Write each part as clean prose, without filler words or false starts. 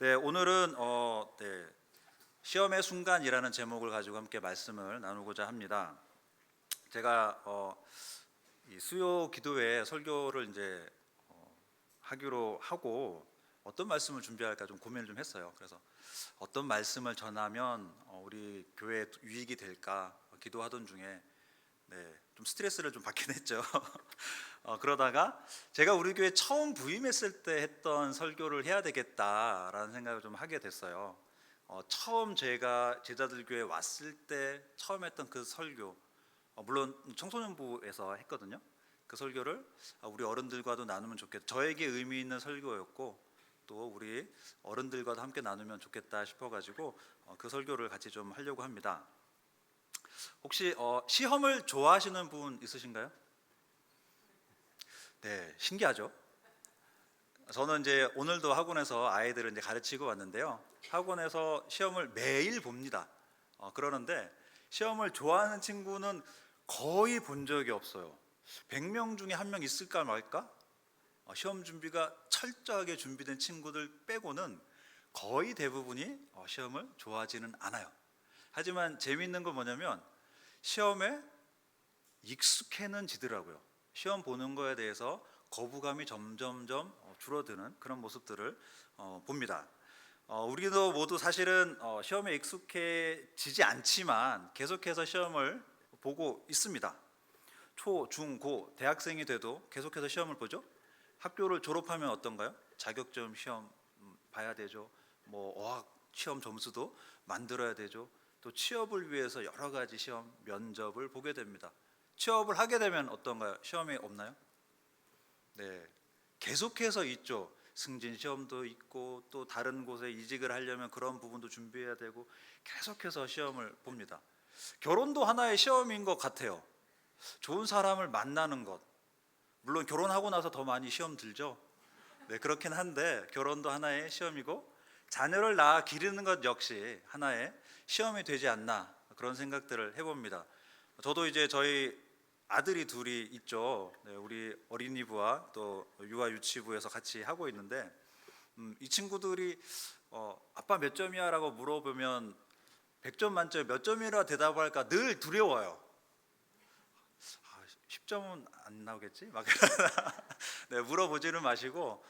네, 오늘은 시험의 순간이라는 제목을 가지고 함께 말씀을 나누고자 합니다. 제가 이 수요 기도회 설교를 이제 하기로 하고 어떤 말씀을 준비할까 좀 고민을 좀 했어요. 그래서 어떤 말씀을 전하면 우리 교회에 유익이 될까 기도하던 중에 좀 스트레스를 좀 받긴 했죠. 그러다가 제가 우리 교회 처음 부임했을 때 했던 설교를 해야 되겠다라는 생각을 좀 하게 됐어요. 처음 제가 제자들 교회 왔을 때 처음 했던 그 설교, 물론 청소년부에서 했거든요. 그 설교를 우리 어른들과도 나누면 좋겠다. 저에게 의미 있는 설교였고 또 우리 어른들과도 함께 나누면 좋겠다 싶어가지고 그 설교를 같이 좀 하려고 합니다. 혹시 시험을 좋아하시는 분 있으신가요? 네, 신기하죠? 저는 이제 오늘도 학원에서 아이들을 이제 가르치고 왔는데요. 학원에서 시험을 매일 봅니다. 그러는데 시험을 좋아하는 친구는 거의 본 적이 없어요. 100명 중에 한 명 있을까 말까? 시험 준비가 철저하게 준비된 친구들 빼고는 거의 대부분이 시험을 좋아하지는 않아요. 하지만 재미있는 건 뭐냐면 시험에 익숙해는 지더라고요. 시험 보는 거에 대해서 거부감이 점점점 줄어드는 그런 모습들을 봅니다. 우리도 모두 사실은 시험에 익숙해지지 않지만 계속해서 시험을 보고 있습니다. 초, 중, 고, 대학생이 돼도 계속해서 시험을 보죠. 학교를 졸업하면 어떤가요? 자격증 시험 봐야 되죠. 뭐 어학 시험 점수도 만들어야 되죠. 또 취업을 위해서 여러 가지 시험, 면접을 보게 됩니다. 취업을 하게 되면 어떤가요? 시험이 없나요? 네, 계속해서 있죠. 승진 시험도 있고 또 다른 곳에 이직을 하려면 그런 부분도 준비해야 되고 계속해서 시험을 봅니다. 결혼도 하나의 시험인 것 같아요. 좋은 사람을 만나는 것, 물론 결혼하고 나서 더 많이 시험 들죠. 네, 그렇긴 한데 결혼도 하나의 시험이고 자녀를 낳아 기르는 것 역시 하나의 시험이 되지 않나 그런 생각들을 해봅니다. 저도 이제 저희 아들이 둘이 있죠. 네, 우리 어린이부와 또 유아 유치부에서 같이 하고 있는데 이 친구들이 아빠 몇 점이야라고 물어보면 100점 만점에 몇 점이라 대답할까 늘 두려워요. 10점은 안 나오겠지? 막 네, 물어보지는 마시고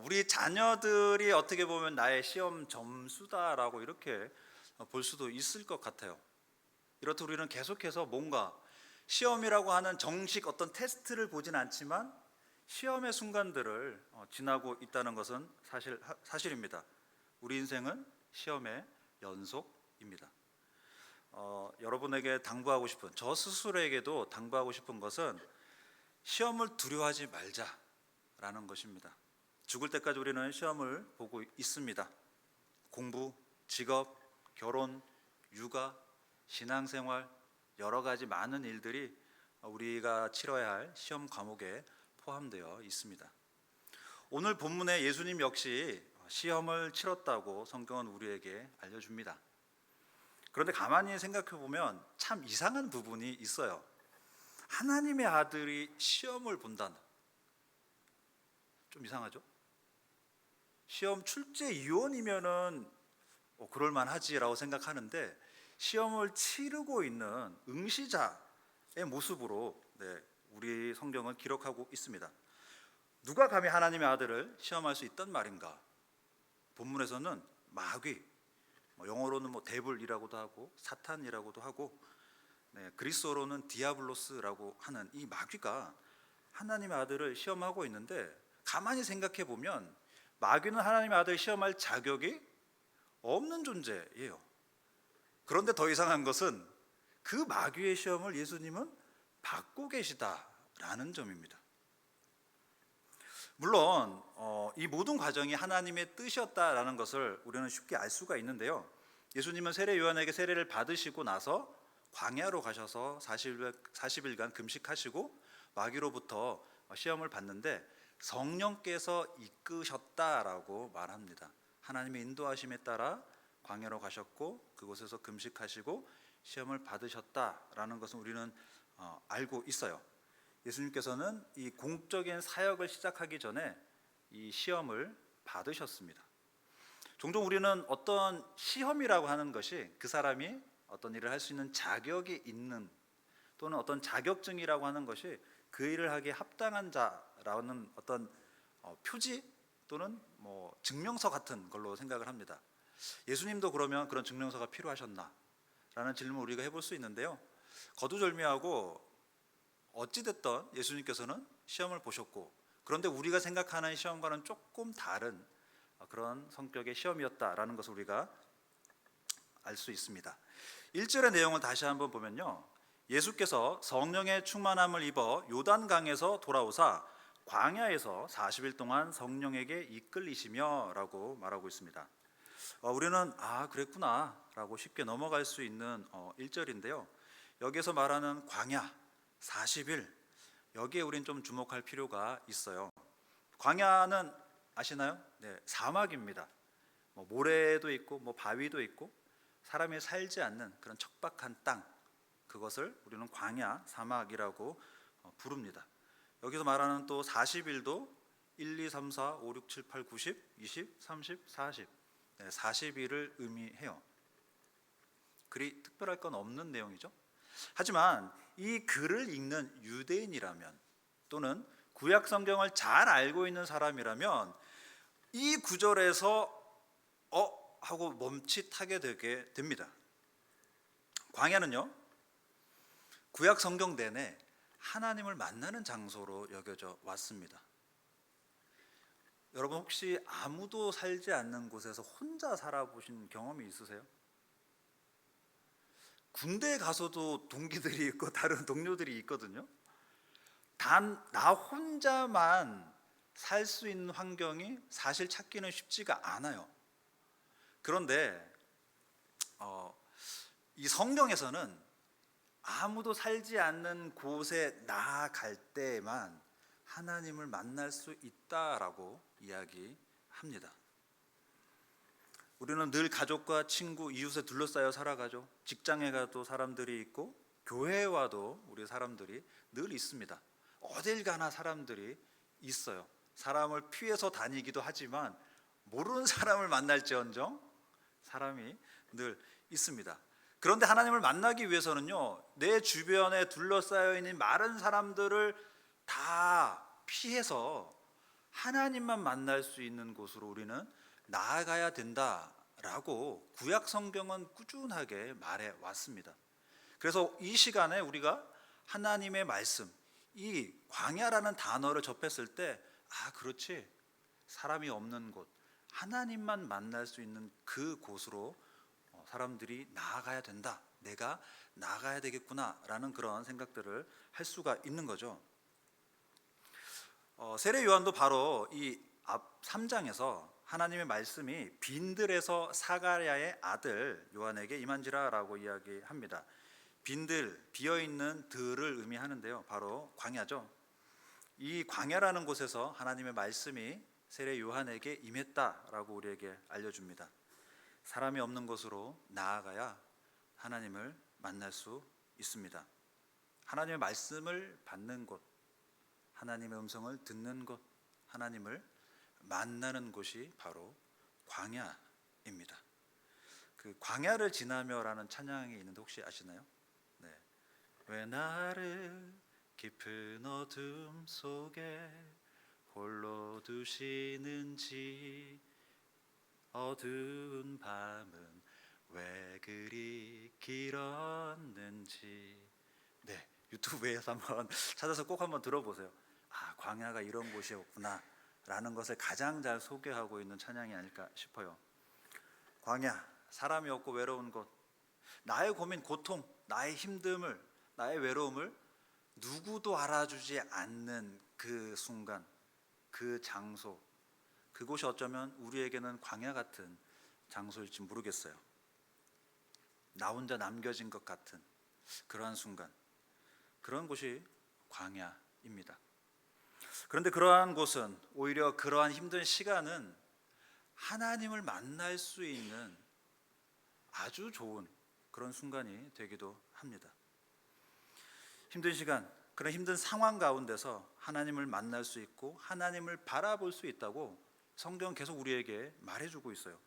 우리 자녀들이 어떻게 보면 나의 시험 점수다라고 이렇게 볼 수도 있을 것 같아요. 이렇듯 우리는 계속해서 뭔가 시험이라고 하는 정식 어떤 테스트를 보진 않지만 시험의 순간들을 지나고 있다는 것은 사실입니다. 우리 인생은 시험의 연속입니다. 여러분에게 당부하고 싶은, 저 스스로에게도 당부하고 싶은 것은 시험을 두려워하지 말자라는 것입니다. 죽을 때까지 우리는 시험을 보고 있습니다. 공부, 직업, 결혼, 육아, 신앙생활, 여러 가지 많은 일들이 우리가 치러야 할 시험 과목에 포함되어 있습니다. 오늘 본문에 예수님 역시 시험을 치렀다고 성경은 우리에게 알려줍니다. 그런데 가만히 생각해 보면 참 이상한 부분이 있어요. 하나님의 아들이 시험을 본다는, 좀 이상하죠? 시험 출제위원이면은 그럴 만하지라고 생각하는데 시험을 치르고 있는 응시자의 모습으로 우리 성경은 기록하고 있습니다. 누가 감히 하나님의 아들을 시험할 수 있단 말인가? 본문에서는 마귀, 영어로는 데블이라고도 하고 사탄이라고도 하고 그리스어로는 디아블로스라고 하는 이 마귀가 하나님의 아들을 시험하고 있는데 가만히 생각해 보면 마귀는 하나님의 아들을 시험할 자격이 없는 존재예요. 그런데 더 이상한 것은 그 마귀의 시험을 예수님은 받고 계시다라는 점입니다. 물론 이 모든 과정이 하나님의 뜻이었다라는 것을 우리는 쉽게 알 수가 있는데요. 예수님은 세례 요한에게 세례를 받으시고 나서 광야로 가셔서 40일간 금식하시고 마귀로부터 시험을 받는데 성령께서 이끄셨다라고 말합니다. 하나님의 인도하심에 따라 광야로 가셨고 그곳에서 금식하시고 시험을 받으셨다라는 것은 우리는 알고 있어요. 예수님께서는 이 공적인 사역을 시작하기 전에 이 시험을 받으셨습니다. 종종 우리는 어떤 시험이라고 하는 것이 그 사람이 어떤 일을 할 수 있는 자격이 있는, 또는 어떤 자격증이라고 하는 것이 그 일을 하기에 합당한 자라는 어떤 표지 또는 증명서 같은 걸로 생각을 합니다. 예수님도 그러면 그런 증명서가 필요하셨나? 라는 질문을 우리가 해볼 수 있는데요. 거두절미하고 어찌됐든 예수님께서는 시험을 보셨고, 그런데 우리가 생각하는 시험과는 조금 다른 그런 성격의 시험이었다라는 것을 우리가 알 수 있습니다. 1절의 내용을 다시 한번 보면요, 예수께서 성령의 충만함을 입어 요단강에서 돌아오사 광야에서 40일 동안 성령에게 이끌리시며 라고 말하고 있습니다. 우리는 그랬구나 라고 쉽게 넘어갈 수 있는 1절인데요, 여기서 말하는 광야 40일, 여기에 우린 좀 주목할 필요가 있어요. 광야는 아시나요? 네, 사막입니다. 모래도 있고 바위도 있고 사람이 살지 않는 그런 척박한 땅, 그것을 우리는 광야, 사막이라고 부릅니다. 여기서 말하는 또 40일도 1, 2, 3, 4, 5, 6, 7, 8, 9, 10, 20, 30, 40 40일을 의미해요. 그리 특별할 건 없는 내용이죠. 하지만 이 글을 읽는 유대인이라면, 또는 구약 성경을 잘 알고 있는 사람이라면 이 구절에서 하고 멈칫하게 되게 됩니다. 광야는요, 구약 성경 내내 하나님을 만나는 장소로 여겨져 왔습니다. 여러분 혹시 아무도 살지 않는 곳에서 혼자 살아보신 경험이 있으세요? 군대에 가서도 동기들이 있고 다른 동료들이 있거든요. 단 나 혼자만 살 수 있는 환경이 사실 찾기는 쉽지가 않아요. 그런데 이 성경에서는 아무도 살지 않는 곳에 나아갈 때에만 하나님을 만날 수 있다라고 이야기합니다. 우리는 늘 가족과 친구, 이웃에 둘러싸여 살아가죠. 직장에 가도 사람들이 있고 교회에 와도 우리 사람들이 늘 있습니다. 어딜 가나 사람들이 있어요. 사람을 피해서 다니기도 하지만 모르는 사람을 만날지언정 사람이 늘 있습니다. 그런데 하나님을 만나기 위해서는요, 내 주변에 둘러싸여 있는 많은 사람들을 다 피해서 하나님만 만날 수 있는 곳으로 우리는 나아가야 된다라고 구약 성경은 꾸준하게 말해 왔습니다. 그래서 이 시간에 우리가 하나님의 말씀, 이 광야라는 단어를 접했을 때 그렇지, 사람이 없는 곳, 하나님만 만날 수 있는 그 곳으로 사람들이 나아가야 된다, 내가 나아가야 되겠구나 라는 그런 생각들을 할 수가 있는 거죠. 세례 요한도 바로 이 앞 3장에서 하나님의 말씀이 빈들에서 사가랴의 아들 요한에게 임한지라라고 이야기합니다. 빈들, 비어있는 들을 의미하는데요, 바로 광야죠. 이 광야라는 곳에서 하나님의 말씀이 세례 요한에게 임했다라고 우리에게 알려줍니다. 사람이 없는 곳으로 나아가야 하나님을 만날 수 있습니다. 하나님의 말씀을 받는 곳, 하나님의 음성을 듣는 곳, 하나님을 만나는 곳이 바로 광야입니다. 그 광야를 지나며라는 찬양이 있는데 혹시 아시나요? 네. 왜 나를 깊은 어둠 속에 홀로 두시는지, 어두운 밤은 왜 그리 길었는지. 네, 유튜브에서 한번 찾아서 꼭 한번 들어보세요. 광야가 이런 곳이었구나 라는 것을 가장 잘 소개하고 있는 찬양이 아닐까 싶어요. 광야, 사람이 없고 외로운 곳, 나의 고민, 고통, 나의 힘듦을, 나의 외로움을 누구도 알아주지 않는 그 순간, 그 장소, 그곳이 어쩌면 우리에게는 광야 같은 장소일지 모르겠어요. 나 혼자 남겨진 것 같은 그러한 순간, 그런 곳이 광야입니다. 그런데 그러한 곳은, 오히려 그러한 힘든 시간은 하나님을 만날 수 있는 아주 좋은 그런 순간이 되기도 합니다. 힘든 시간, 그런 힘든 상황 가운데서 하나님을 만날 수 있고 하나님을 바라볼 수 있다고 성경은 계속 우리에게 말해주고 있어요.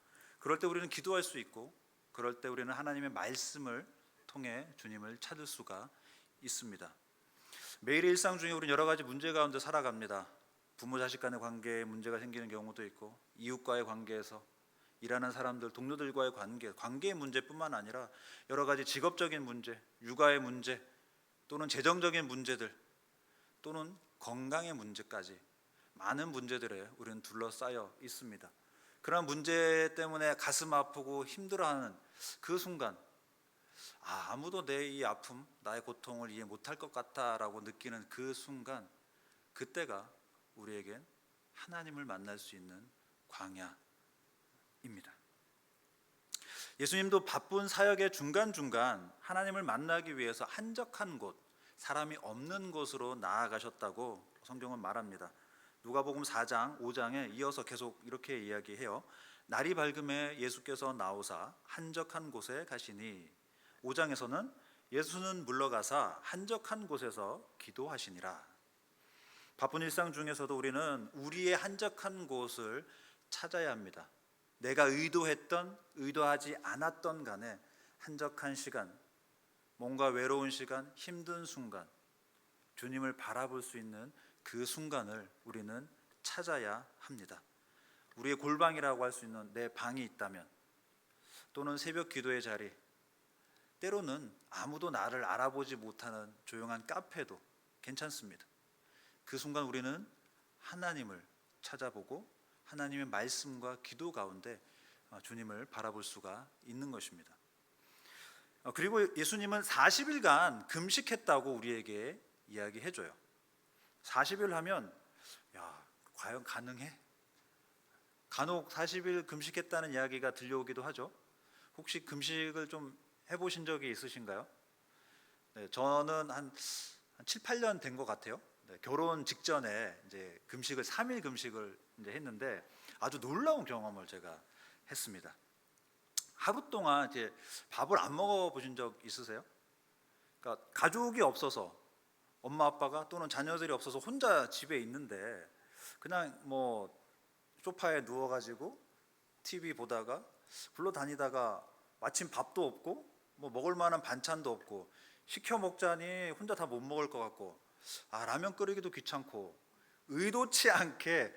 그럴 때 우리는 기도할 수 있고, 그럴 때 우리는 하나님의 말씀을 통해 주님을 찾을 수가 있습니다. 매일의 일상 중에 우리는 여러 가지 문제 가운데 살아갑니다. 부모 자식 간의 관계에 문제가 생기는 경우도 있고, 이웃과의 관계에서, 일하는 사람들, 동료들과의 관계의 문제뿐만 아니라 여러 가지 직업적인 문제, 육아의 문제, 또는 재정적인 문제들, 또는 건강의 문제까지 많은 문제들에 우리는 둘러싸여 있습니다. 그런 문제 때문에 가슴 아프고 힘들어하는 그 순간, 아무도 내 이 아픔, 나의 고통을 이해 못할 것 같다라고 느끼는 그 순간, 그때가 우리에겐 하나님을 만날 수 있는 광야입니다. 예수님도 바쁜 사역의 중간중간 하나님을 만나기 위해서 한적한 곳, 사람이 없는 곳으로 나아가셨다고 성경은 말합니다. 누가복음 4장 5장에 이어서 계속 이렇게 이야기해요. 날이 밝음에 예수께서 나오사 한적한 곳에 가시니, 5장에서는 예수는 물러가사 한적한 곳에서 기도하시니라. 바쁜 일상 중에서도 우리는 우리의 한적한 곳을 찾아야 합니다. 내가 의도했던 의도하지 않았던 간에 한적한 시간, 뭔가 외로운 시간, 힘든 순간, 주님을 바라볼 수 있는 그 순간을 우리는 찾아야 합니다. 우리의 골방이라고 할 수 있는 내 방이 있다면, 또는 새벽 기도의 자리, 때로는 아무도 나를 알아보지 못하는 조용한 카페도 괜찮습니다. 그 순간 우리는 하나님을 찾아보고 하나님의 말씀과 기도 가운데 주님을 바라볼 수가 있는 것입니다. 그리고 예수님은 40일간 금식했다고 우리에게 이야기해줘요. 40일 하면 과연 가능해? 간혹 40일 금식했다는 이야기가 들려오기도 하죠. 혹시 금식을 좀 해보신 적이 있으신가요? 네, 저는 한 7, 8년 된 것 같아요. 네, 결혼 직전에 이제 금식을 3일 금식을 이제 했는데 아주 놀라운 경험을 제가 했습니다. 하루 동안 이제 밥을 안 먹어 보신 적 있으세요? 그러니까 가족이 없어서, 엄마 아빠가 또는 자녀들이 없어서 혼자 집에 있는데 그냥 뭐 소파에 누워가지고 TV 보다가 굴러다니다가 마침 밥도 없고 뭐 먹을 만한 반찬도 없고 시켜 먹자니 혼자 다 못 먹을 것 같고 라면 끓이기도 귀찮고 의도치 않게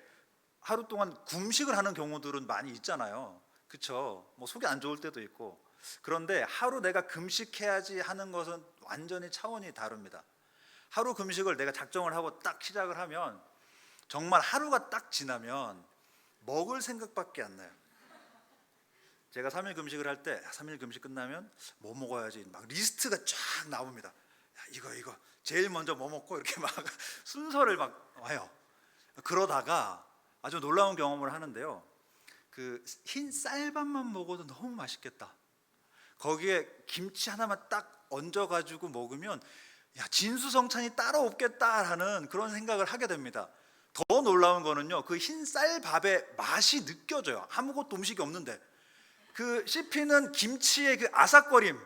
하루 동안 금식을 하는 경우들은 많이 있잖아요. 그렇죠? 뭐 속이 안 좋을 때도 있고. 그런데 하루 내가 금식해야지 하는 것은 완전히 차원이 다릅니다. 하루 금식을 내가 작정을 하고 딱 시작을 하면 정말 하루가 딱 지나면 먹을 생각밖에 안 나요. 제가 3일 금식을 할 때 3일 금식 끝나면 뭐 먹어야지 막 리스트가 쫙 나옵니다. 이거 제일 먼저 뭐 먹고 이렇게 막 순서를 막 와요. 그러다가 아주 놀라운 경험을 하는데요. 그 흰 쌀밥만 먹어도 너무 맛있겠다. 거기에 김치 하나만 딱 얹어가지고 먹으면 진수성찬이 따로 없겠다라는 그런 생각을 하게 됩니다. 더 놀라운 거는요, 그 흰 쌀밥의 맛이 느껴져요. 아무것도 음식이 없는데 그 씹히는 김치의 그 아삭거림,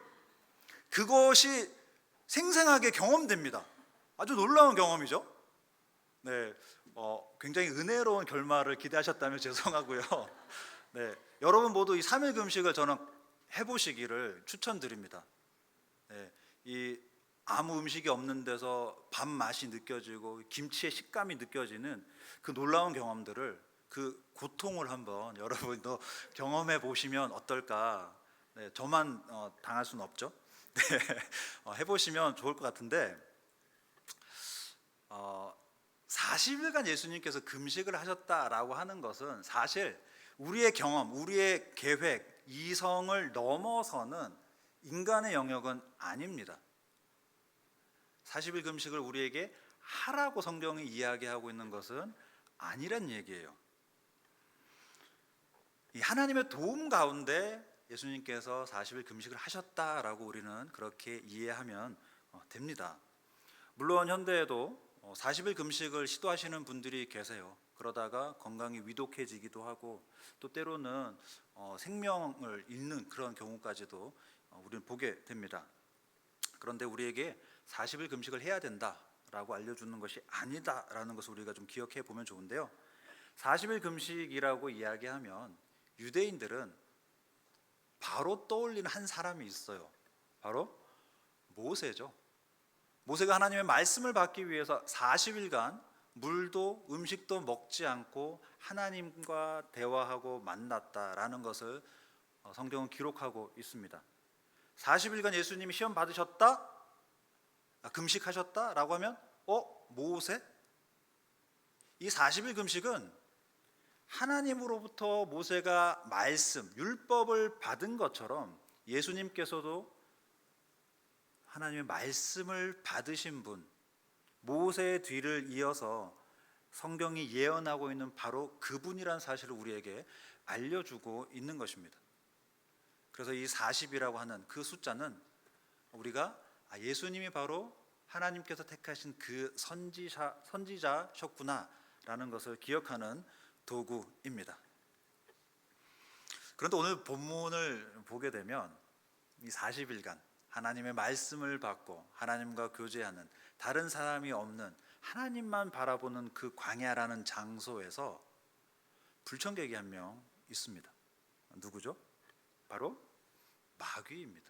그것이 생생하게 경험됩니다. 아주 놀라운 경험이죠. 네, 굉장히 은혜로운 결말을 기대하셨다면 죄송하고요. 네, 여러분 모두 이 3일 금식을 저는 해보시기를 추천드립니다. 네, 이 아무 음식이 없는 데서 밥 맛이 느껴지고 김치의 식감이 느껴지는 그 놀라운 경험들을, 그 고통을 한번 여러분도 경험해 보시면 어떨까. 네, 저만 당할 수는 없죠. 네, 해보시면 좋을 것 같은데 40일간 예수님께서 금식을 하셨다라고 하는 것은 사실 우리의 경험, 우리의 계획, 이성을 넘어서는 인간의 영역은 아닙니다. 40일 금식을 우리에게 하라고 성경이 이야기하고 있는 것은 아니란 얘기예요. 이 하나님의 도움 가운데 예수님께서 40일 금식을 하셨다라고 우리는 그렇게 이해하면 됩니다. 물론 현대에도 40일 금식을 시도하시는 분들이 계세요. 그러다가 건강이 위독해지기도 하고 또 때로는 생명을 잃는 그런 경우까지도 우리는 보게 됩니다. 그런데 우리에게 40일 금식을 해야 된다라고 알려주는 것이 아니다라는 것을 우리가 좀 기억해 보면 좋은데요. 40일 금식이라고 이야기하면 유대인들은 바로 떠올리는 한 사람이 있어요. 바로 모세죠. 모세가 하나님의 말씀을 받기 위해서 40일간 물도 음식도 먹지 않고 하나님과 대화하고 만났다라는 것을 성경은 기록하고 있습니다. 40일간 예수님이 시험 받으셨다? 금식하셨다라고 하면 모세? 이 40일 금식은 하나님으로부터 모세가 말씀, 율법을 받은 것처럼 예수님께서도 하나님의 말씀을 받으신 분, 모세의 뒤를 이어서 성경이 예언하고 있는 바로 그분이라는 사실을 우리에게 알려주고 있는 것입니다. 그래서 이 40이라고 하는 그 숫자는 우리가 예수님이 바로 하나님께서 택하신 그 선지자셨구나라는 것을 기억하는 도구입니다. 그런데 오늘 본문을 보게 되면 이 40일간 하나님의 말씀을 받고 하나님과 교제하는, 다른 사람이 없는 하나님만 바라보는 그 광야라는 장소에서 불청객이 한 명 있습니다. 누구죠? 바로 마귀입니다.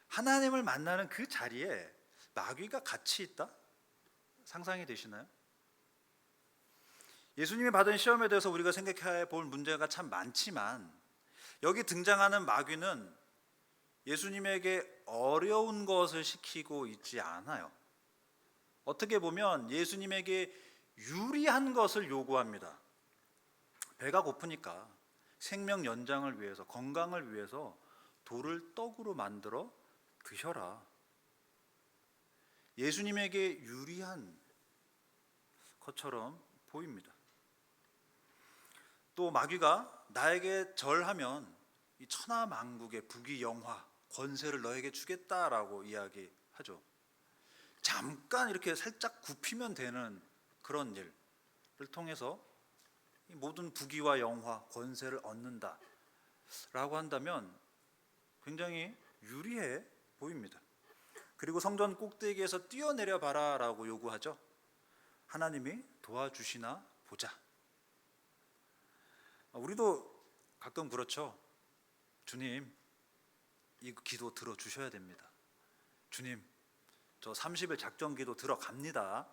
하나님을 만나는 그 자리에 마귀가 같이 있다? 상상이 되시나요? 예수님이 받은 시험에 대해서 우리가 생각해 볼 문제가 참 많지만 여기 등장하는 마귀는 예수님에게 어려운 것을 시키고 있지 않아요. 어떻게 보면 예수님에게 유리한 것을 요구합니다. 배가 고프니까 생명 연장을 위해서, 건강을 위해서 돌을 떡으로 만들어 드셔라. 예수님에게 유리한 것처럼 보입니다. 또 마귀가 나에게 절하면 이 천하만국의 부귀영화, 권세를 너에게 주겠다라고 이야기하죠. 잠깐 이렇게 살짝 굽히면 되는 그런 일을 통해서 이 모든 부귀와 영화, 권세를 얻는다라고 한다면 굉장히 유리해 보입니다. 그리고 성전 꼭대기에서 뛰어내려 봐라라고 요구하죠. 하나님이 도와주시나 보자. 우리도 가끔 그렇죠. 주님, 이 기도 들어주셔야 됩니다. 주님, 저 30일 작전 기도 들어갑니다.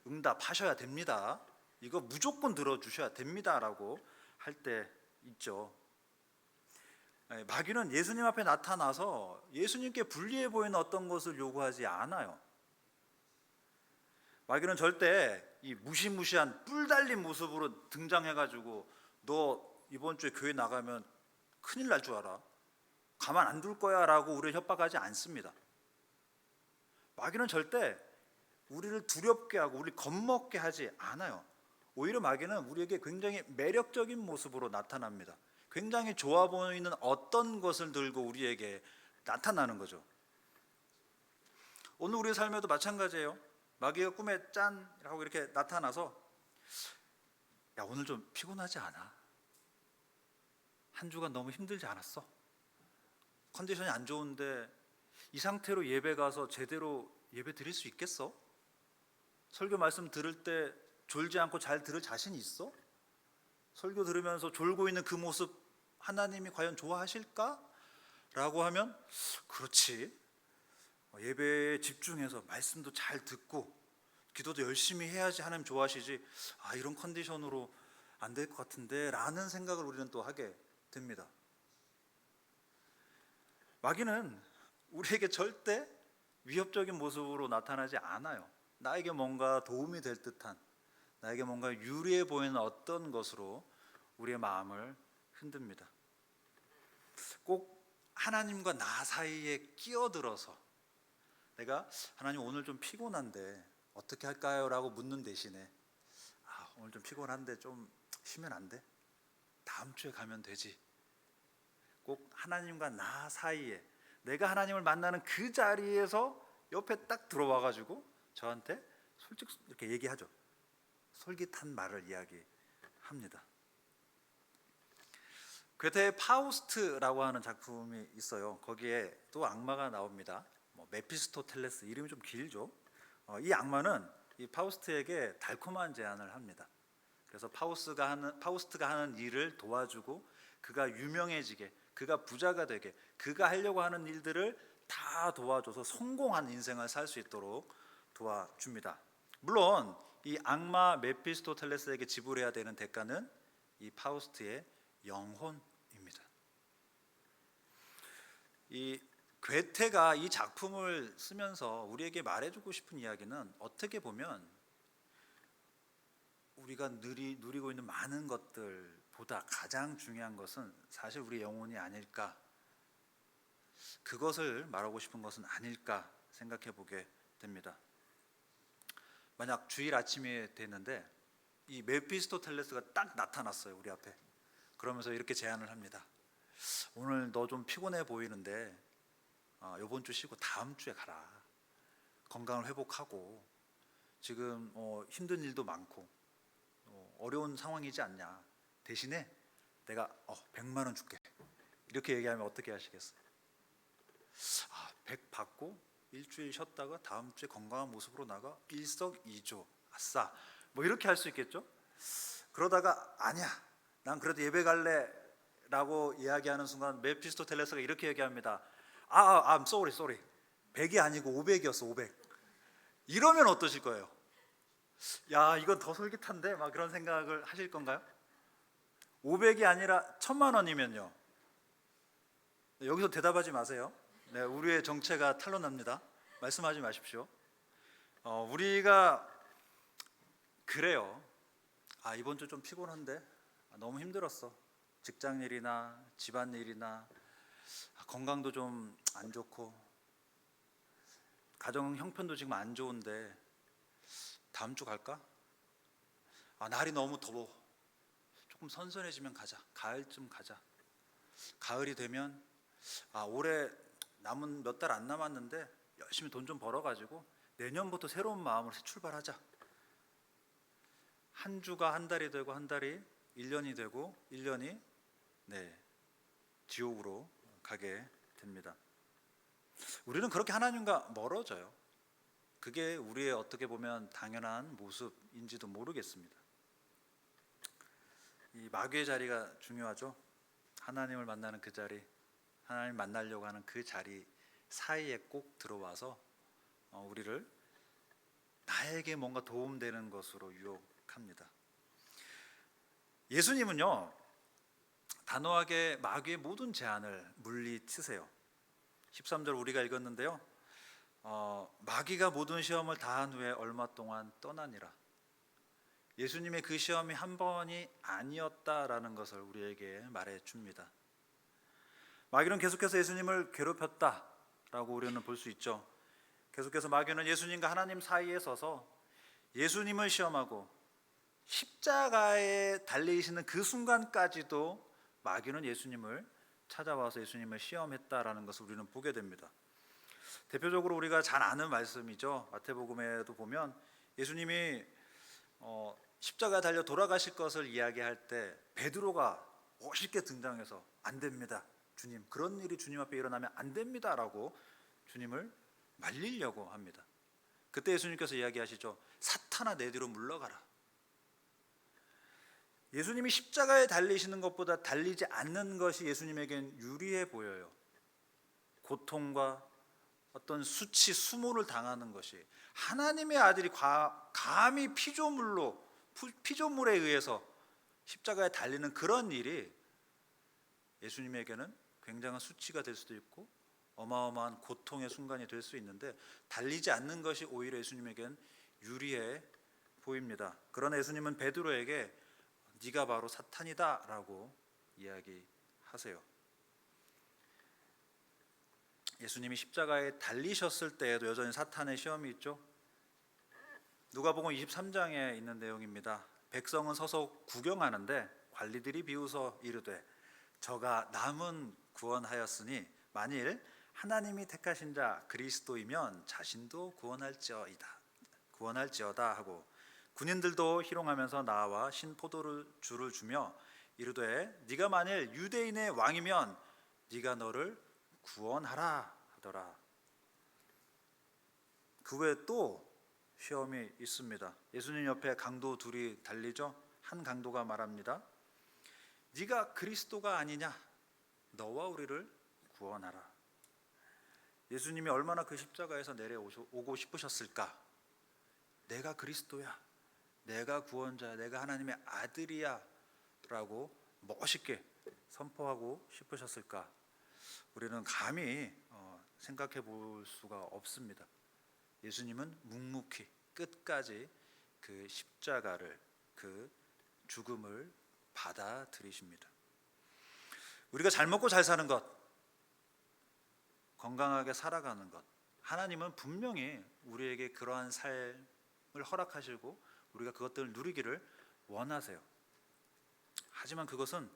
응답하셔야 됩니다. 이거 무조건 들어주셔야 됩니다라고 할 때 있죠. 마귀는 예수님 앞에 나타나서 예수님께 불리해 보이는 어떤 것을 요구하지 않아요. 마귀는 절대 이 무시무시한 뿔 달린 모습으로 등장해가지고 너 이번 주에 교회 나가면 큰일 날 줄 알아, 가만 안 둘 거야 라고 우리를 협박하지 않습니다. 마귀는 절대 우리를 두렵게 하고 우리를 겁먹게 하지 않아요. 오히려 마귀는 우리에게 굉장히 매력적인 모습으로 나타납니다. 굉장히 좋아 보이는 어떤 것을 들고 우리에게 나타나는 거죠. 오늘 우리의 삶에도 마찬가지예요. 마귀가 꿈에 짠 하고 이렇게 나타나서 야, 오늘 좀 피곤하지 않아? 한 주간 너무 힘들지 않았어? 컨디션이 안 좋은데 이 상태로 예배 가서 제대로 예배 드릴 수 있겠어? 설교 말씀 들을 때 졸지 않고 잘 들을 자신 있어? 설교 들으면서 졸고 있는 그 모습 하나님이 과연 좋아하실까? 라고 하면 그렇지, 예배에 집중해서 말씀도 잘 듣고 기도도 열심히 해야지 하나님 좋아하시지, 이런 컨디션으로 안 될 것 같은데 라는 생각을 우리는 또 하게 됩니다. 마귀는 우리에게 절대 위협적인 모습으로 나타나지 않아요. 나에게 뭔가 도움이 될 듯한, 나에게 뭔가 유리해 보이는 어떤 것으로 우리의 마음을 흔듭니다. 꼭 하나님과 나 사이에 끼어들어서 내가 하나님 오늘 좀 피곤한데 어떻게 할까요? 라고 묻는 대신에 오늘 좀 피곤한데 좀 쉬면 안 돼? 다음 주에 가면 되지. 꼭 하나님과 나 사이에, 내가 하나님을 만나는 그 자리에서 옆에 딱 들어와가지고 저한테 솔직히 이렇게 얘기하죠. 솔깃한 말을 이야기합니다. 괴테의 파우스트라고 하는 작품이 있어요. 거기에 또 악마가 나옵니다. 메피스토텔레스, 이름이 좀 길죠. 이 악마는 이 파우스트에게 달콤한 제안을 합니다. 그래서 파우스트가 하는 일을 도와주고 그가 유명해지게, 그가 부자가 되게, 그가 하려고 하는 일들을 다 도와줘서 성공한 인생을 살 수 있도록 도와줍니다. 물론 이 악마 메피스토텔레스에게 지불해야 되는 대가는 이 파우스트의 영혼입니다. 이 괴테가 이 작품을 쓰면서 우리에게 말해주고 싶은 이야기는 어떻게 보면 우리가 누리고 있는 많은 것들보다 가장 중요한 것은 사실 우리 영혼이 아닐까, 그것을 말하고 싶은 것은 아닐까 생각해 보게 됩니다. 만약 주일 아침이 됐는데 이 메피스토텔레스가 딱 나타났어요, 우리 앞에. 그러면서 이렇게 제안을 합니다. 오늘 너 좀 피곤해 보이는데 이번 주 쉬고 다음 주에 가라. 건강을 회복하고 지금 힘든 일도 많고 어려운 상황이지 않냐. 대신에 내가 100만 원 줄게. 이렇게 얘기하면 어떻게 하시겠어요? 100 받고 일주일 쉬었다가 다음 주에 건강한 모습으로 나가 일석이조. 아싸. 뭐 이렇게 할 수 있겠죠? 그러다가 아니야. 난 그래도 예배 갈래. 라고 이야기하는 순간 메피스토텔레스가 이렇게 얘기합니다. I'm sorry. 100이 아니고 500이었어. 500. 이러면 어떠실 거예요? 야, 이건 더 솔깃한데? 막 그런 생각을 하실 건가요? 500이 아니라 1000만 원이면요. 여기서 대답하지 마세요. 네, 우리의 정체가 탄로납니다. 말씀하지 마십시오. 우리가 그래요. 이번 주 좀 피곤한데? 너무 힘들었어. 직장 일이나 집안 일이나 건강도 좀 안 좋고 가정 형편도 지금 안 좋은데 다음 주 갈까? 날이 너무 더워. 조금 선선해지면 가자. 가을쯤 가자. 가을이 되면 올해 남은 몇 달 안 남았는데 열심히 돈 좀 벌어가지고 내년부터 새로운 마음으로 새 출발하자. 한 주가 한 달이 되고 한 달이 1년이 되고 1년이 지옥으로 가게 됩니다. 우리는 그렇게 하나님과 멀어져요. 그게 우리의 어떻게 보면 당연한 모습인지도 모르겠습니다. 이 마귀의 자리가 중요하죠. 하나님을 만나는 그 자리, 하나님 만나려고 하는 그 자리 사이에 꼭 들어와서 우리를 나에게 뭔가 도움되는 것으로 유혹합니다. 예수님은요, 단호하게 마귀의 모든 제안을 물리치세요. 13절 우리가 읽었는데요, 마귀가 모든 시험을 다한 후에 얼마 동안 떠나니라. 예수님의 그 시험이 한 번이 아니었다라는 것을 우리에게 말해줍니다. 마귀는 계속해서 예수님을 괴롭혔다라고 우리는 볼 수 있죠. 계속해서 마귀는 예수님과 하나님 사이에 서서 예수님을 시험하고 십자가에 달리시는 그 순간까지도 마귀는 예수님을 찾아와서 예수님을 시험했다라는 것을 우리는 보게 됩니다. 대표적으로 우리가 잘 아는 말씀이죠. 마태복음에도 보면 예수님이 십자가에 달려 돌아가실 것을 이야기할 때 베드로가 멋있게 등장해서 안 됩니다. 주님, 그런 일이 주님 앞에 일어나면 안 됩니다라고 주님을 말리려고 합니다. 그때 예수님께서 이야기하시죠. 사탄아, 내 뒤로 물러가라. 예수님이 십자가에 달리시는 것보다 달리지 않는 것이 예수님에겐 유리해 보여요. 고통과 어떤 수치, 수모를 당하는 것이, 하나님의 아들이 감히 피조물에 의해서 십자가에 달리는 그런 일이 예수님에게는 굉장한 수치가 될 수도 있고 어마어마한 고통의 순간이 될 수 있는데, 달리지 않는 것이 오히려 예수님에겐 유리해 보입니다. 그러나 예수님은 베드로에게 네가 바로 사탄이다 라고 이야기하세요. 예수님이 십자가에 달리셨을 때에도 여전히 사탄의 시험이 있죠. 누가복음 23장에 있는 내용입니다. 백성은 서서 구경하는데 관리들이 비웃어 이르되 저가 남은 구원하였으니 만일 하나님이 택하신 자 그리스도이면 자신도 구원할지어다 하고, 군인들도 희롱하면서 나와 신 포도주를 주며 이르되 네가 만일 유대인의 왕이면 네가 너를 구원하라 하더라. 그 외에 또 시험이 있습니다. 예수님 옆에 강도 둘이 달리죠. 한 강도가 말합니다. 네가 그리스도가 아니냐? 너와 우리를 구원하라. 예수님이 얼마나 그 십자가에서 내려오고 싶으셨을까? 내가 그리스도야, 내가 구원자야, 내가 하나님의 아들이야 라고 멋있게 선포하고 싶으셨을까? 우리는 감히 생각해 볼 수가 없습니다. 예수님은 묵묵히 끝까지 그 십자가를, 그 죽음을 받아들이십니다. 우리가 잘 먹고 잘 사는 것, 건강하게 살아가는 것, 하나님은 분명히 우리에게 그러한 삶을 허락하시고 우리가 그것들을 누리기를 원하세요. 하지만 그것은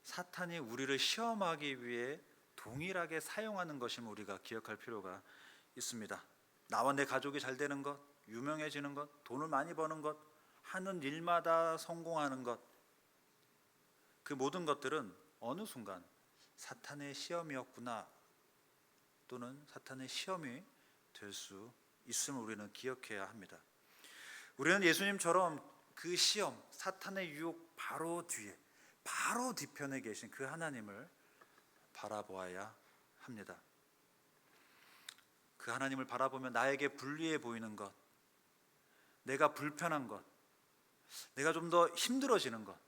사탄이 우리를 시험하기 위해 동일하게 사용하는 것임을 우리가 기억할 필요가 있습니다. 나와 내 가족이 잘 되는 것, 유명해지는 것, 돈을 많이 버는 것, 하는 일마다 성공하는 것, 그 모든 것들은 어느 순간 사탄의 시험이었구나, 또는 사탄의 시험이 될 수 있음을 우리는 기억해야 합니다. 우리는 예수님처럼 그 시험, 사탄의 유혹 바로 뒤에, 바로 뒤편에 계신 그 하나님을 바라보아야 합니다. 그 하나님을 바라보면 나에게 불리해 보이는 것, 내가 불편한 것, 내가 좀 더 힘들어지는 것,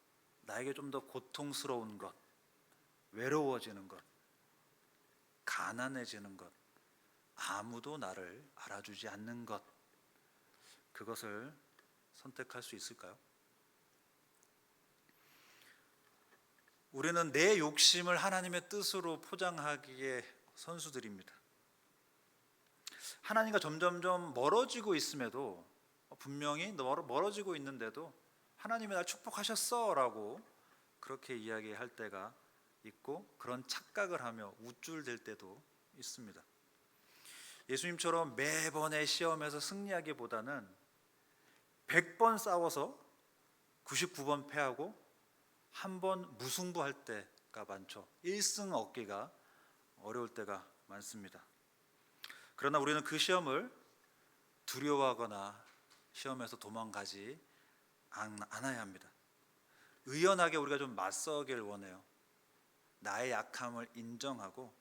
나에게 좀 더 고통스러운 것, 외로워지는 것, 가난해지는 것, 아무도 나를 알아주지 않는 것, 그것을 선택할 수 있을까요? 우리는 내 욕심을 하나님의 뜻으로 포장하기에 선수들입니다. 하나님과 점점점 멀어지고 있음에도, 분명히 멀어지고 있는데도 하나님이 날 축복하셨어 라고 그렇게 이야기할 때가 있고, 그런 착각을 하며 우쭐댈 때도 있습니다. 예수님처럼 매번의 시험에서 승리하기보다는 100번 싸워서 99번 패하고 한 번 무승부할 때가 많죠. 1승 얻기가 어려울 때가 많습니다. 그러나 우리는 그 시험을 두려워하거나 시험에서 도망가지 않아야 합니다. 의연하게 우리가 좀 맞서길 원해요. 나의 약함을 인정하고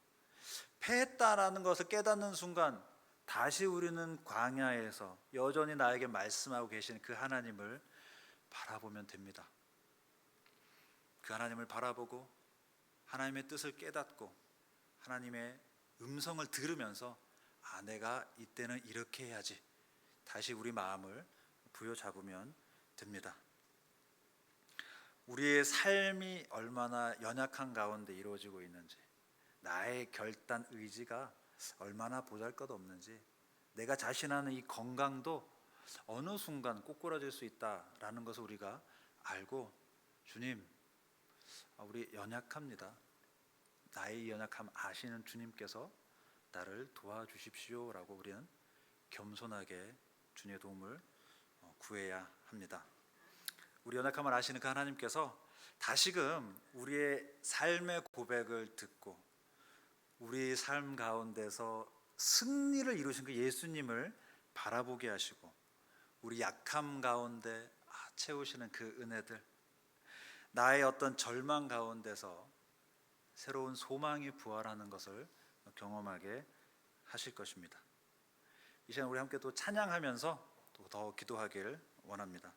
패했다라는 것을 깨닫는 순간 다시 우리는 광야에서 여전히 나에게 말씀하고 계신 그 하나님을 바라보면 됩니다. 그 하나님을 바라보고 하나님의 뜻을 깨닫고 하나님의 음성을 들으면서 내가 이때는 이렇게 해야지, 다시 우리 마음을 부여잡으면 됩니다. 우리의 삶이 얼마나 연약한 가운데 이루어지고 있는지, 나의 결단 의지가 얼마나 보잘것없는지, 내가 자신하는 이 건강도 어느 순간 꼬꾸라질 수 있다라는 것을 우리가 알고, 주님, 우리 연약합니다. 나의 연약함 아시는 주님께서 나를 도와주십시오 라고 우리는 겸손하게 주님의 도움을 구해야 합니다. 우리 연약함을 아시는 그 하나님께서 다시금 우리의 삶의 고백을 듣고 우리 삶 가운데서 승리를 이루신 그 예수님을 바라보게 하시고 우리 약함 가운데 채우시는 그 은혜들, 나의 어떤 절망 가운데서 새로운 소망이 부활하는 것을 경험하게 하실 것입니다. 이 시간 우리 함께 또 찬양하면서 또 더 기도하길 원합니다.